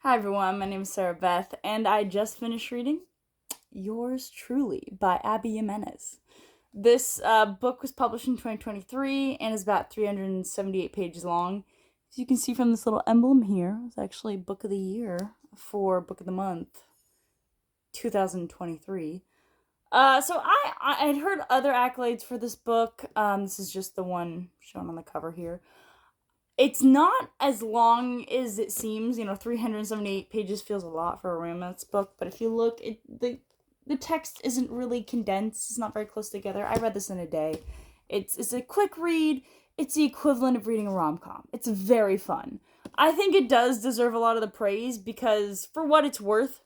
Hi everyone, my name is Sarah Beth, and I just finished reading Yours Truly by Abby Jimenez. This book was published in 2023 and is about 378 pages long. As you can see from this little emblem here, it's actually Book of the Year for Book of the Month 2023. So I had heard other accolades for this book. This is just the one shown on the cover here. It's not as long as it seems. 378 pages feels a lot for a romance book, but if you look, the text isn't really condensed. It's not very close together. I read this in a day. It's a quick read. It's the equivalent of reading a rom-com. It's very fun. I think it does deserve a lot of the praise because, for what it's worth,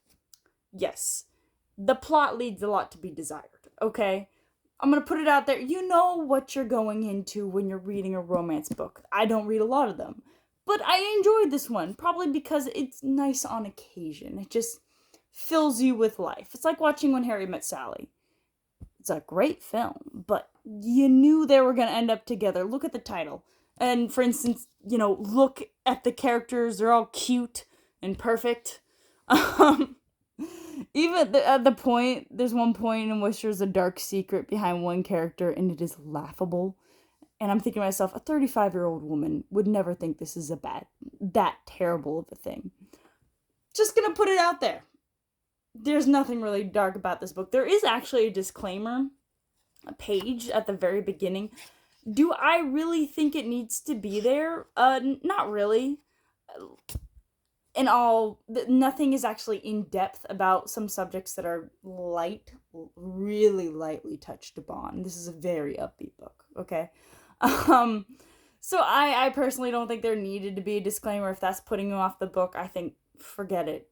yes, the plot leaves a lot to be desired, okay? I'm gonna put it out there. You know what you're going into when you're reading a romance book. I don't read a lot of them. But I enjoyed this one, probably because it's nice on occasion. It just fills you with life. It's like watching When Harry Met Sally. It's a great film, but you knew they were gonna end up together. Look at the title. And for instance, look at the characters. They're all cute and perfect. Um, Even at the point, there's one point in which there's a dark secret behind one character, and it is laughable. And I'm thinking to myself, a 35-year-old woman would never think this is that terrible of a thing. Just gonna put it out there. There's nothing really dark about this book. There is actually a disclaimer, a page at the very beginning. Do I really think it needs to be there? Not really. Nothing is actually in depth about some subjects that are really lightly touched upon. This is a very upbeat book, okay? Um, so I personally don't think there needed to be a disclaimer. If that's putting you off the book, I think forget it.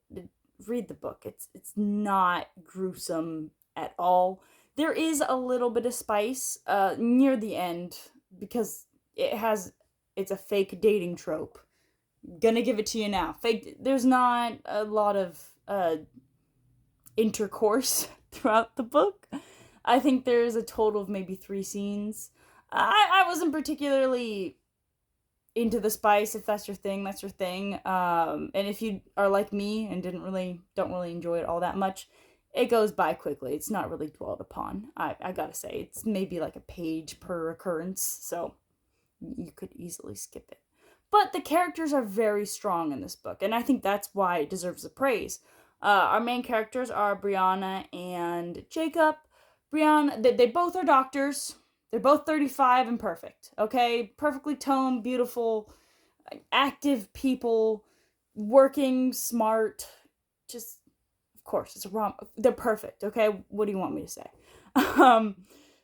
Read the book. It's not gruesome at all. There is a little bit of spice near the end because it's a fake dating trope. Gonna give it to you now. Fake. There's not a lot of intercourse throughout the book. I think there's a total of maybe 3 scenes. I wasn't particularly into the spice. If that's your thing, that's your thing. And if you are like me and don't really enjoy it all that much, it goes by quickly. It's not really dwelled upon. I gotta say, it's maybe like a page per occurrence, so you could easily skip it. But the characters are very strong in this book, and I think that's why it deserves the praise. Our main characters are Brianna and Jacob. Brianna, they both are doctors. They're both 35 and perfect, okay? Perfectly toned, beautiful, active people, working, smart. Just, of course, it's a rom. They're perfect, okay? What do you want me to say? Um,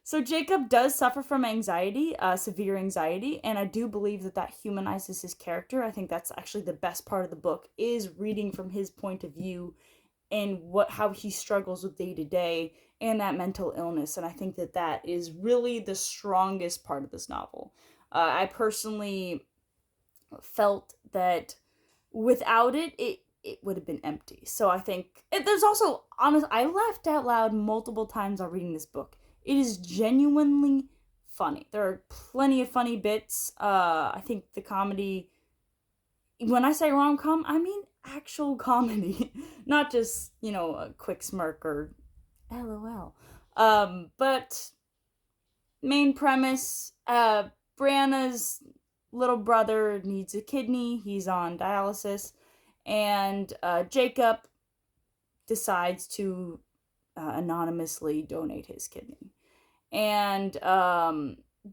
so Jacob does suffer from anxiety, severe anxiety, and I do believe that humanizes his character. I think that's actually the best part of the book, is reading from his point of view and how he struggles with day to day and that mental illness. And I think that is really the strongest part of this novel. I personally felt that without it would have been empty. So I think there's also I laughed out loud multiple times while reading this book. It is genuinely funny. There are plenty of funny bits. I think the comedy, when I say rom-com, I mean actual comedy, not just, a quick smirk or LOL. But main premise, Brianna's little brother needs a kidney. He's on dialysis, and Jacob decides to anonymously donate his kidney. And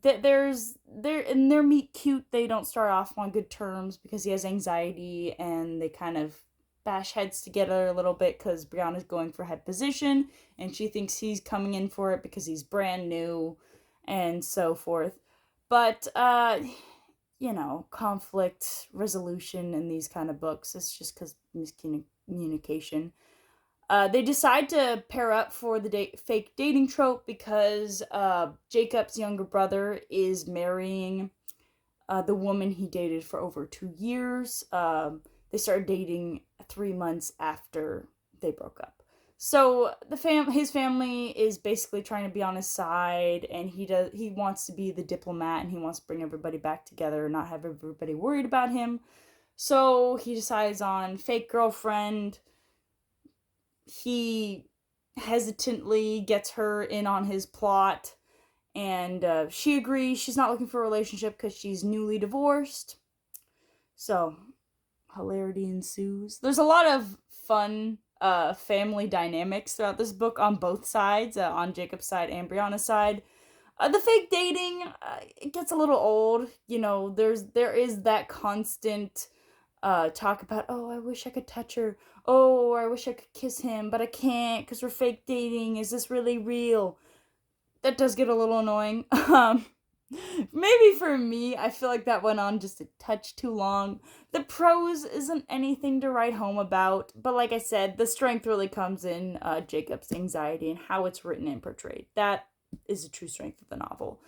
they're in their meet cute. They don't start off on good terms because he has anxiety, and they kind of bash heads together a little bit because Brianna's going for head position and she thinks he's coming in for it because he's brand new and so forth. But conflict resolution in these kind of books, it's just because miscommunication. They decide to pair up for the fake dating trope because Jacob's younger brother is marrying the woman he dated for over 2 years. They started dating 3 months after they broke up. So his family is basically trying to be on his side, and he wants to be the diplomat, and he wants to bring everybody back together and not have everybody worried about him. So he decides on fake girlfriend. He hesitantly gets her in on his plot, and she agrees she's not looking for a relationship because she's newly divorced. So hilarity ensues. There's a lot of fun family dynamics throughout this book on both sides, on Jacob's side and Brianna's side. The fake dating, it gets a little old. There is that constant talk about, oh, I wish I could touch her. Oh, I wish I could kiss him, but I can't because we're fake dating. Is this really real? That does get a little annoying. Maybe for me, I feel like that went on just a touch too long. The prose isn't anything to write home about, but like I said, the strength really comes in Jacob's anxiety and how it's written and portrayed. That is the true strength of the novel.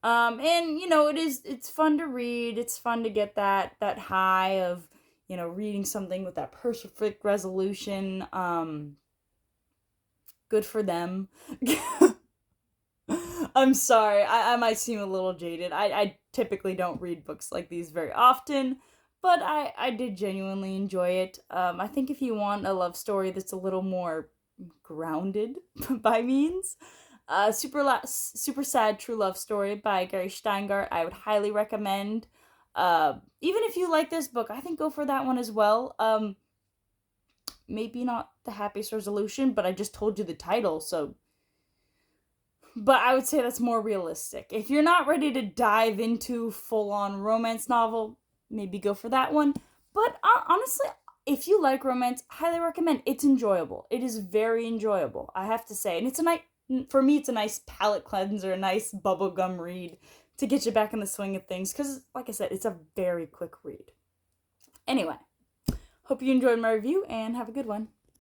And it's fun to read. It's fun to get that high of reading something with that perfect resolution. Good for them. I'm sorry, I might seem a little jaded. I typically don't read books like these very often, but I did genuinely enjoy it. I think if you want a love story that's a little more grounded by means, super sad true love story by Gary Shteyngart, I would highly recommend. Even if you like this book, I think go for that one as well. Maybe not the happiest resolution, but I just told you the title, so. But I would say that's more realistic. If you're not ready to dive into full-on romance novel, maybe go for that one. But honestly, if you like romance, highly recommend. It's enjoyable. It is very enjoyable, I have to say. And for me, it's a nice palate cleanser, a nice bubblegum read to get you back in the swing of things. Because, like I said, it's a very quick read. Anyway, hope you enjoyed my review and have a good one.